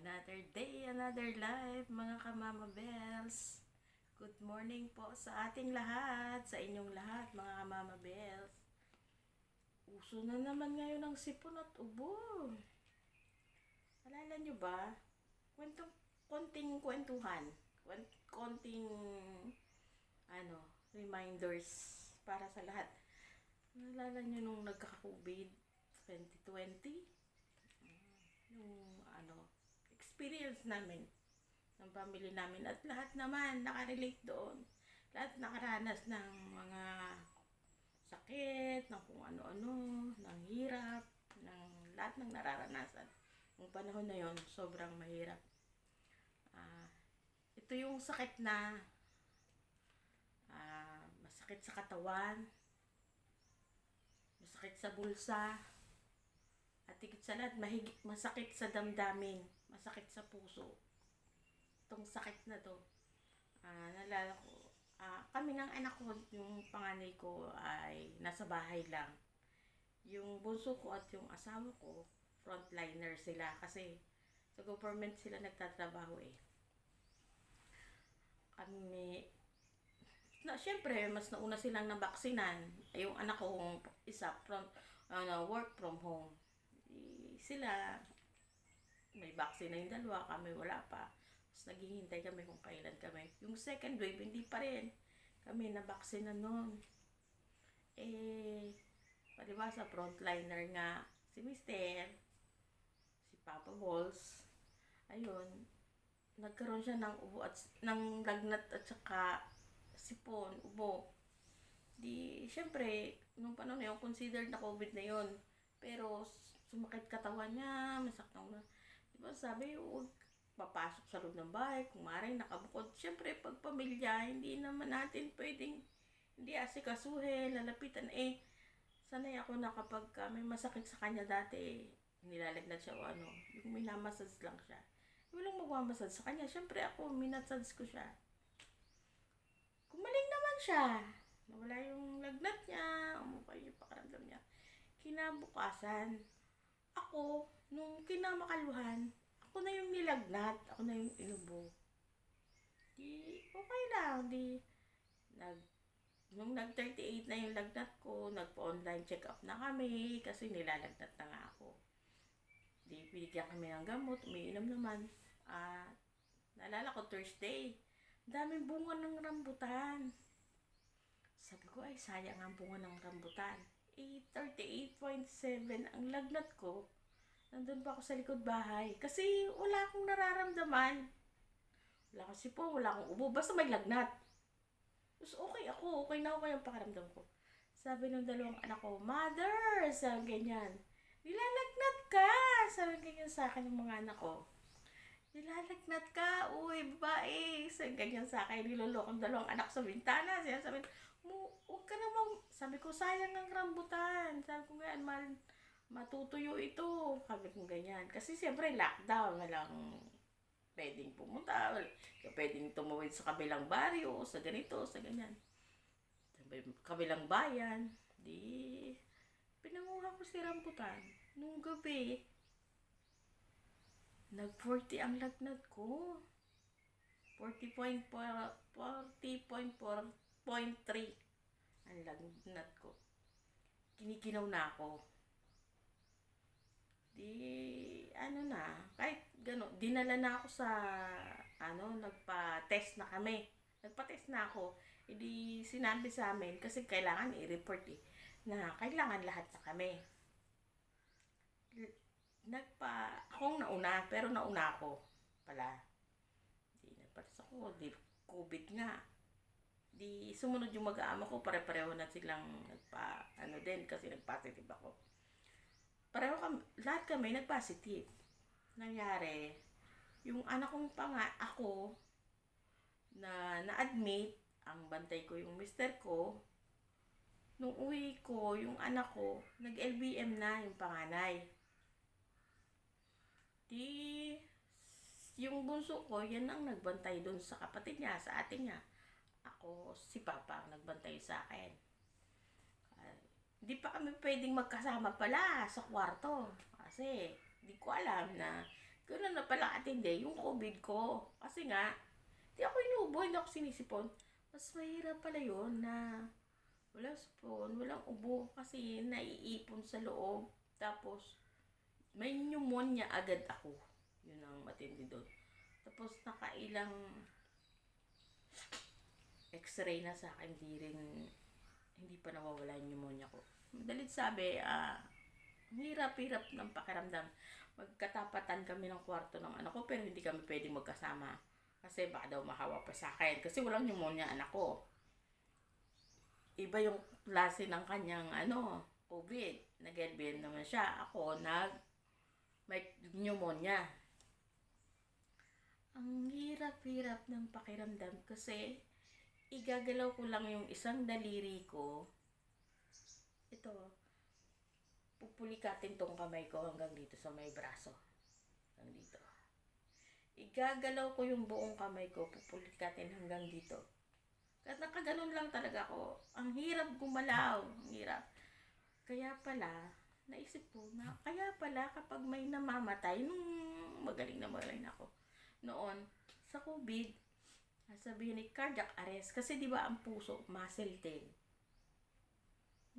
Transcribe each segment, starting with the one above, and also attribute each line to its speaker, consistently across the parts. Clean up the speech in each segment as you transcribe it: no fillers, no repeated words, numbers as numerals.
Speaker 1: Another day, another life, mga kamama bells. Good morning po sa ating lahat, sa inyong lahat, mga kamama bells. Uso na naman ngayon ang sipon at ubo. Alala nyo ba? Konting kwentuhan. Konting, reminders para sa lahat. Naalala nyo nung nagka-COVID 2020? Yung experience namin ng family namin at lahat naman nakarelate doon. Lahat nakaranas ng mga sakit, ng kung ano-ano, ng hirap, ng lahat ng nararanasan. Yung panahon na yon sobrang mahirap. Ito yung sakit na masakit sa katawan, masakit sa bulsa, at higit sa lahat, masakit sa damdamin, masakit sa puso. Itong sakit na to, nalala ko, kami ng anak ko, yung panganay ko ay nasa bahay lang. Yung bunso ko at yung asawa ko, frontliner sila kasi sa government sila nagtatrabaho eh. Syempre, mas nauna silang nabaksinan. Yung anak ko, isa, work from home. Sila, may vaccine na yung dalawa, kami wala pa. Tapos naghihintay kami kung kailan kami. Yung second wave, hindi pa rin kami na-vaccine na noon. Palibasa, frontliner nga si Mister, si Papa Balls. Ayun, nagkaroon siya ng ubo at ng lagnat at saka sipon, ubo. Syempre, nung panahon na yun, considered na COVID na yun. Pero, sumakit katawan niya, masaktan na. Diba sabi, huwag papasok sa loob ng bahay, kung maaaring nakabukod. Siyempre, pag pamilya, hindi naman natin pwedeng, hindi asikasuhin, lalapitan. Sanay ako na kapag may masakit sa kanya dati, nilalagnat siya o yung minamassage lang siya. Walang magmamassage sa kanya. Siyempre ako, minassage ko siya. Kumaling naman siya. Nawala yung lagnat niya, umukay yung pakaramdam niya. Kinabukasan, ako, nung kinamakaluhan, ako na yung nilagnat, ako na yung inubo. Okay lang, nung nag-38 na yung lagnat ko, nagpa-online check-up na kami, kasi nilalagnat na nga ako. Binigyan kami ng gamot, umiinom naman. Naalala ko, Thursday, daming bunga ng rambutan. Sabi ko, sayang ang bunga ng rambutan. 38.7 ang lagnat ko. Nandun pa ako sa likod bahay. Kasi wala akong nararamdaman. Wala akong sipon, wala akong ubo. Basta may lagnat. Tapos okay ako. Okay na okay ang pakaramdam ko. Sabi ng dalawang anak ko, Mother! Sabi ganyan. Nilalagnat ka! Sabi ganyan sa akin ng mga anak ko. Nilalagnat ka! Uy, babae! Sabi ganyan sa akin. Nilolokong dalawang anak sa bintana. Sabi, huwag ka namang, sabi ko, sayang ang rambutan. Sabi ko nga, matutuyo ito. Sabi ko ganyan. Kasi siyempre, lockdown. Walang pwedeng pumunta. Pwedeng tumawid sa kabilang baryo, sa ganito, sa ganyan. Kabilang bayan. Pinanguha ko si rambutan. Nung gabi, nag-40 ang lagnat ko. 40.3 ang lagnat ko. Kinikinaw na ako. Kahit gano'n, dinala na ako sa, nagpa-test na kami. Nagpa-test na ako. Sinabi sa amin, kasi kailangan i-report na kailangan lahat na kami. Akong nauna, pero nauna ako pala. Nagpatas ako, COVID nga. Sumunod yung mag-aama ko, pare-pareho na silang kasi nag-positive ako. Lahat kami nag-positive. Nangyari, yung anak kong ako, na-admit, ang bantay ko yung mister ko, nung uwi ko, yung anak ko, nag-LBM na yung panganay. Yung bunso ko, yan ang nagbantay doon sa kapatid niya, sa ate niya. Ako, si Papa ang nagbantay sa akin. Di pa kami pwedeng magkasama pala sa kwarto. Kasi, di ko alam na Ganun na pala katindi yung COVID ko. Kasi nga, di ako inuubo, hindi ako sinisipon. Mas mahirap pala yun na walang sipon, walang ubo kasi naiipon sa loob. Tapos, may pneumonia agad ako. Yun ang matindi doon. Tapos, nakailang x-ray na sa akin, hindi pa nawawala yung pneumonia ko. Madalit sabi, hirap-hirap ng pakiramdam. Magkatapatan kami ng kwarto ng anak ko pero hindi kami pwedeng magkasama. Kasi baka daw mahawa pa sa akin. Kasi walang pneumonia anak ko. Iba yung klase ng kanyang COVID. Nag-LBM naman siya. Ako, may pneumonia. Ang hirap-hirap ng pakiramdam kasi igagalaw ko lang yung isang daliri ko. Ito, pupulikatin tong kamay ko hanggang dito sa may braso. Hanggang dito. Igagalaw ko yung buong kamay ko, pupulikatin hanggang dito. At nakaganon lang talaga ako. Ang hirap gumalaw. Ang hirap. Kaya pala, naisip ko na, kaya pala kapag may namamatay, nung magaling na ako, noon, sa COVID, sabihin ni cardiac arrest. Kasi di ba ang puso, muscle din.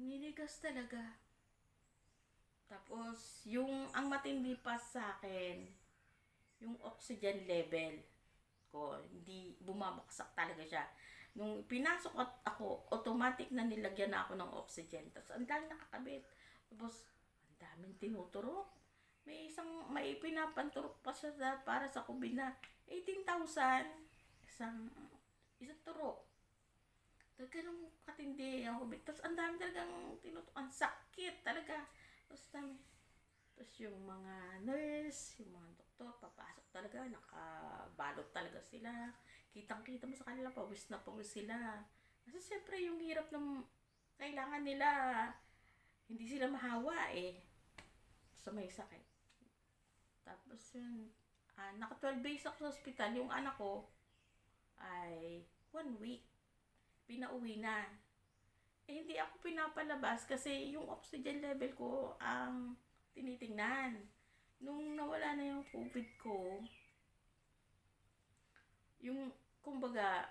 Speaker 1: Niligas talaga. Tapos, ang matindi pa sa akin, yung oxygen level ko, hindi bumabaksak talaga siya. Nung pinasok ako, automatic na nilagyan na ako ng oxygen. Tapos, ang dami nakakabit. Tapos, ang daming tinuturo. May pinapanturok pa siya para sa COVID na 18,000 isang turok. Ganun katindi ang COVID. Tapos ang dami talagang tinuturo. Ang sakit talaga. Tapos yung mga nurse, yung mga doktor, papasok talaga, nakabalot talaga sila. Kitang-kita mo sa kanila, pawis na pawis sila. Kasi siyempre yung hirap ng kailangan nila, hindi sila mahawa sa may sakit. Tapos yun, naka 12 days ako sa hospital. Yung anak ko ay 1 week. Pinauwi na. Hindi ako pinapalabas kasi yung oxygen level ko ang tinitingnan. Nung nawala na yung COVID ko, kumbaga,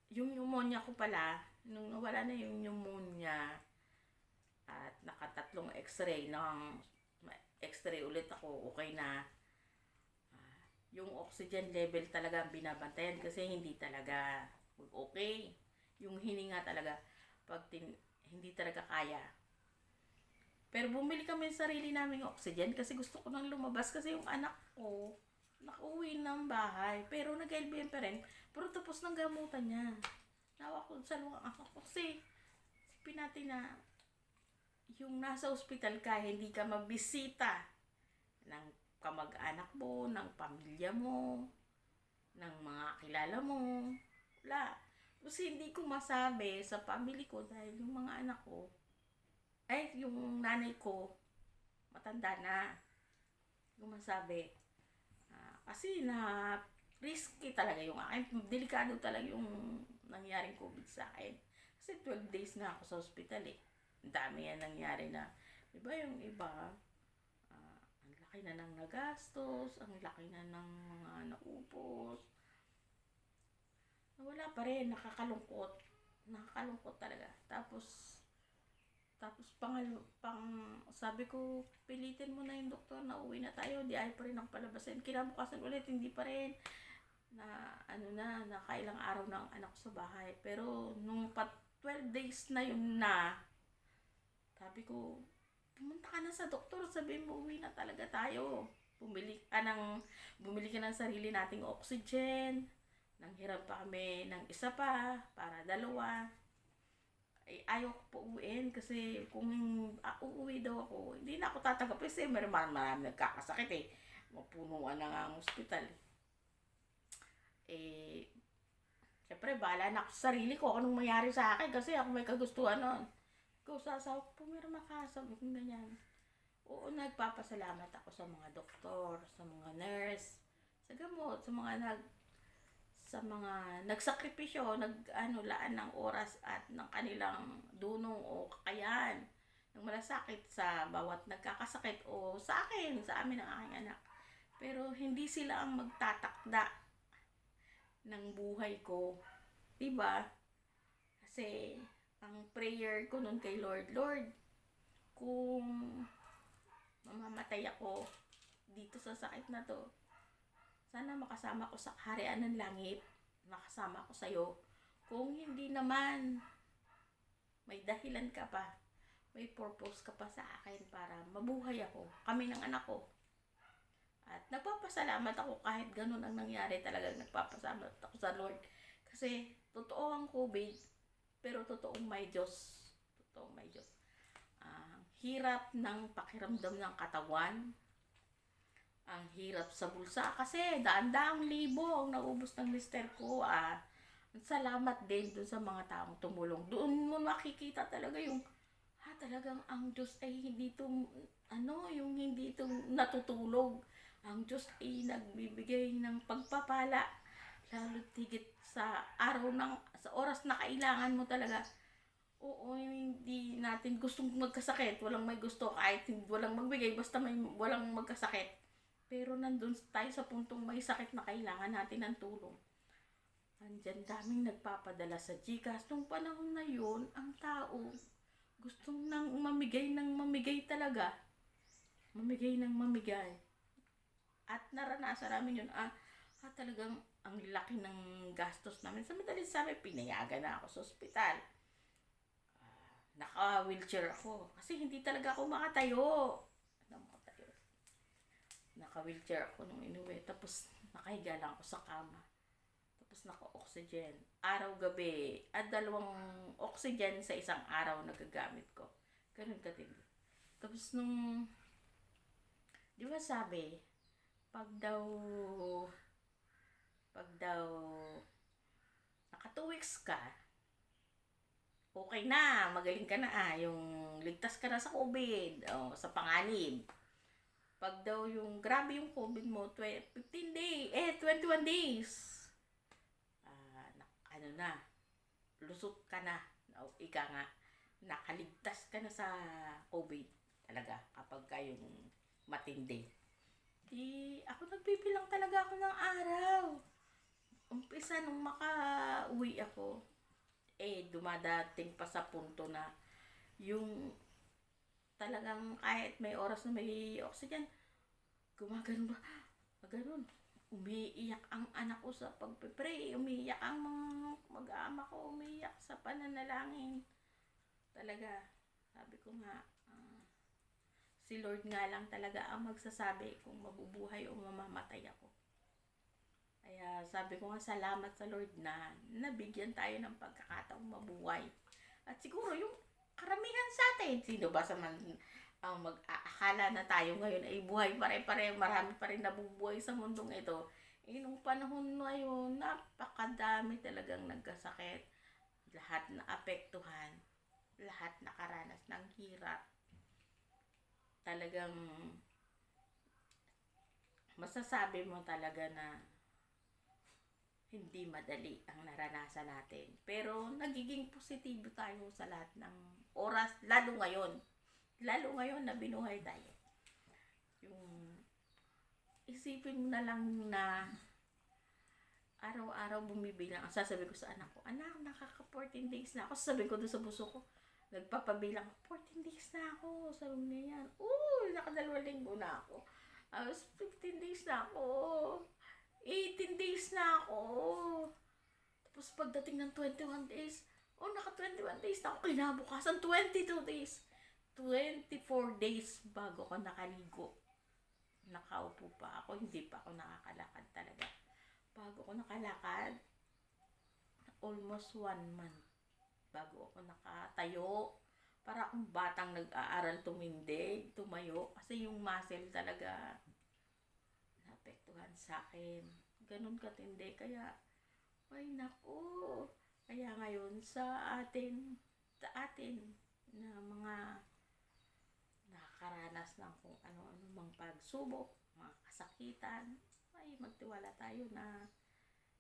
Speaker 1: yung pneumonia ko pala, nung nawala na yung pneumonia at nakatatlong x-ray ulit ako, okay na. Yung oxygen level talaga ang binabantayan kasi hindi talaga okay. Yung hininga talaga, hindi talaga kaya. Pero bumili kami ng sarili naming oxygen kasi gusto ko nang lumabas kasi yung anak ko, nakauwi ng bahay. Pero nag-LBM pa rin, pero tapos ng gamutan niya. Nawa ko sa luwang ako kasi isipin natin na yung nasa ospital ka, hindi ka mabisita ng kamag-anak mo, ng pamilya mo, ng mga kilala mo. Wala. Kasi hindi ko masabi sa family ko dahil yung mga anak ko, yung nanay ko, matanda na. Yung masabi. Kasi risky talaga yung akin. Delikado talaga yung nangyaring COVID sa akin. Kasi 12 days na ako sa hospital Ang dami yan nangyari na. Diba yung iba, ang laki na ng nagastos, ang laki na ng mga naupos. Wala pa rin, nakakalungkot talaga. Tapos sabi ko, pilitin mo na yung doktor na uwi na tayo, di ay pa rin ang palabasin. Kinabukasan ulit, hindi pa rin na nakailang araw na ang anak ko sa bahay. Pero nung 12 days na yun sabi ko, pumunta ka na sa doktor, sabihin mo uwi na talaga tayo. Bumili ka ng sarili nating oxygen. Nanghiram pa kami ng isa pa para 2. Ayaw ko po uwiin kasi kung uuwi daw ako, hindi na ako tatanggap kasi marami nagkakasakit mapunuan na nga ang ospital. Siyempre bahala na ako sa sarili ko anong mayari sa akin kasi ako may kagustuhan nun. Kung sasawa ko, pumirma ka, sabi kong ganyan. Oo, nagpapasalamat ako sa mga doktor, sa mga nurse, sa gamot, sa mga nagsakripisyo, laan ng oras at ng kanilang dunong o kakayahan ng malasakit sa bawat nagkakasakit o sa amin ang aking anak. Pero hindi sila ang magtatakda ng buhay ko. Diba? Kasi, ang prayer ko nun kay Lord, Lord, kung mamamatay ako dito sa sakit na to, sana makasama ko sa kaharian ng langit. Makasama ko sa'yo. Kung hindi naman, may dahilan ka pa. May purpose ka pa sa akin para mabuhay ako. Kami ng anak ko. At nagpapasalamat ako kahit ganun ang nangyari, talagang nagpapasalamat ako sa Lord. Kasi totoo ang COVID, pero totoong may Diyos. Totoong may Diyos. Hirap ng pakiramdam ng katawan. Ang hirap sa bulsa kasi daan-daang libo ang naubos ng mister ko. Salamat din dun sa mga taong tumulong. Doon mo makikita talaga yung talagang ang Diyos ay hindi yung hindi natutulog. Ang Diyos ay nagbibigay ng pagpapala, lalo tigit sa sa oras na kailangan mo talaga. Oo, hindi natin gustong magkasakit. Walang may gusto kahit walang magbigay, basta walang magkasakit. Pero nandun tayo sa puntong may sakit na kailangan natin ng tulong. Andyan daming nagpapadala sa GCash. Nung panahon na yun, ang tao gustong nang mamigay talaga. Mamigay ng mamigay. At naranasan namin yun, talagang ang laki ng gastos namin. Sa madaling sabi, pinayagan na ako sa ospital. Naka-wheelchair ako. Kasi hindi talaga ako makatayo. Naka-wheelchair ako nung inuwi. Tapos nakahiga lang ako sa kama. Tapos naka-oxygen. Araw-gabi. At 2 oxygen sa isang araw na gagamit ko. Ganun katindi. Tapos di ba sabi, pag daw naka 2 weeks ka, okay na, magaling ka na yung ligtas ka na sa COVID, sa panganib. Pag daw yung grabe yung COVID mo, 21 days, lusot ka na, ika nga, nakaligtas ka na sa COVID talaga kapag kayong matindi. Di, ako nagbibilang talaga ako ng araw. Umpisa nung makauwi ako, dumadating pa sa punto na yung talagang kahit may oras na may oxygen, gumagano ba? Gano'n. Umiiyak ang anak ko sa pagpe-pray. Umiiyak ang mga mag-aama ko. Umiiyak sa pananalangin. Talaga, sabi ko nga, si Lord nga lang talaga ang magsasabi kung mabubuhay o mamamatay ako. Kaya sabi ko nga, salamat sa Lord na nabigyan tayo ng pagkakataong mabuhay. At siguro yung karamihan sa atin, sino ba sa ang mag-aakala na tayo ngayon ay buhay pare-pare, marami pa rin nabubuhay sa mundong ito. Nung panahon na yun, napakadami talagang nagkasakit. Lahat na apektuhan, lahat nakaranas ng hirap. Talagang masasabi mo talaga na hindi madali ang naranasan natin. Pero nagiging positibo tayo sa lahat ng oras, lalo ngayon na binuhay tayo. Yung isipin mo na lang na araw-araw bumibilang. Ang sasabi ko sa anak ko, anak, nakaka 14 days na ako. Sasabi ko doon sa buso ko, nagpapabilang, 14 days na ako. Sabi niya yan, naka 2 linggo na ako. 15 days na ako. 18 days na ako. Tapos pagdating ng 21 days, naka 21 days na ako. Kinabukasan, 22 days. 24 days bago ako nakaligo. Nakaupo pa ako, hindi pa ako nakakalakad talaga. Bago ako nakalakad, almost 1 month bago ako nakatayo. Para akong batang nag-aaral tumindig, tumayo. Kasi yung muscle talaga naapektuhan sa akin. Ganun katindi. Kaya, ay naku. Kaya ngayon sa atin na mga nakakaranas ng kung ano-ano mang pagsubok, mga kasakitan, ay magtiwala tayo na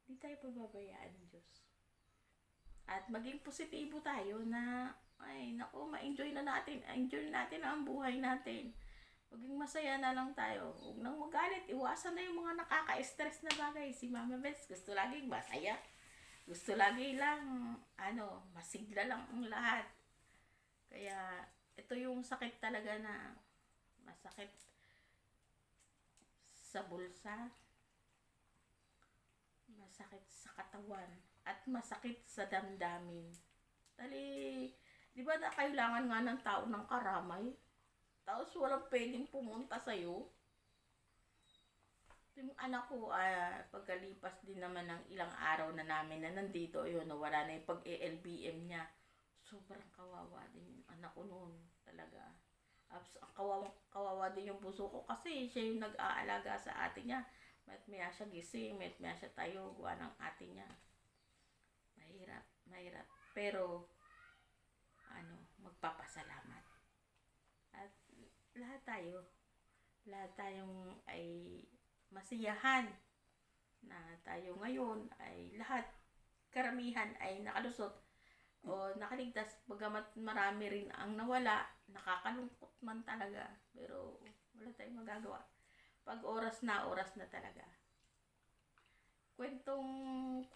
Speaker 1: hindi tayo pababayaan ng Diyos. At maging positibo tayo na, ay naku, enjoy natin ang buhay natin. Maging masaya na lang tayo. Huwag nang magalit. Iwasan na yung mga nakaka-stress na bagay. Si Mama Bels gusto laging masaya. Gusto lagi lang, masigla lang ang lahat. Kaya, ito yung sakit talaga na masakit sa bulsa, masakit sa katawan, at masakit sa damdamin. Dali, di ba na kailangan nga ng tao ng karamay? Tapos walang pwedeng pumunta sa'yo. Yung anak ko, pagkalipas din naman ng ilang araw na namin na nandito, yun, nawala na yung pag-LBM niya. Sobrang kawawa din yung anak ko noon, talaga. Kawawa din yung puso ko kasi siya yung nag-aalaga sa ate niya. Mayat-maya siya gising, mayat-maya siya tayo, gawa ng ate niya. Mahirap. Pero, magpapasalamat. At lahat tayong ay masiyahan na tayo ngayon ay lahat, karamihan ay nakalusot o nakaligtas, bagamat marami rin ang nawala, nakakalungkot man talaga, pero wala tayong magagawa. Pag oras na talaga. Kwentong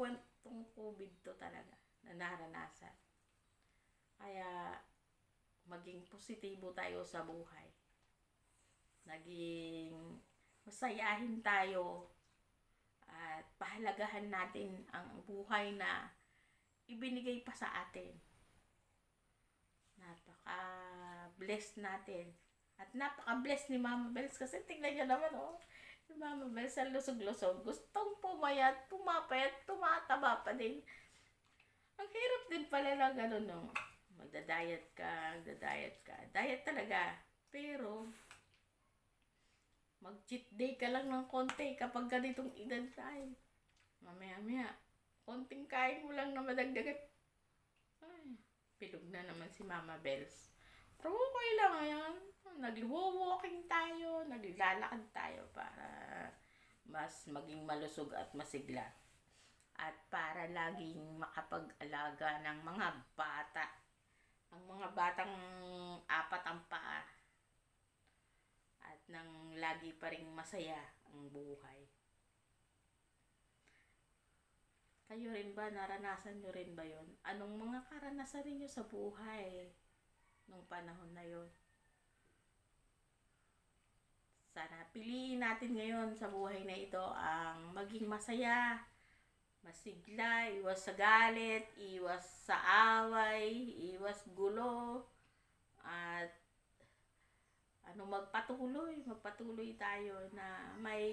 Speaker 1: COVID to talaga na naranasan. Kaya maging positibo tayo sa buhay. Naging masayahin tayo at pahalagahan natin ang buhay na ibinigay pa sa atin. Napaka-blessed natin. At napaka-blessed ni Mama Bels kasi tingnan niyo naman, si Mama Bels ang lusog-lusog. Gustong pumayat, pumapayat, tumataba pa din. Ang hirap din pala na gano'n, no? Magda-diet ka. Diet talaga. Pero, mag-cheat day ka lang ng konti kapag ganitong edad tayo. Mamaya, konting kain mo lang na madagdagan. Ay, pilog na naman si Mama Bels. Pero okay lang yan. Nag-walking tayo, naglalakad tayo para mas maging malusog at masigla. At para laging makapag-alaga ng mga bata. Ang mga batang 4 ang paa. At nang lagi pa ring masaya ang buhay. Kayo rin ba, naranasan nyo rin ba yon? Anong mga karanasan niyo sa buhay nung panahon na yon? Sana piliin natin ngayon sa buhay na ito ang maging masaya, masigla, iwas sa galit, iwas sa away, iwas gulo, at magpatuloy tayo na may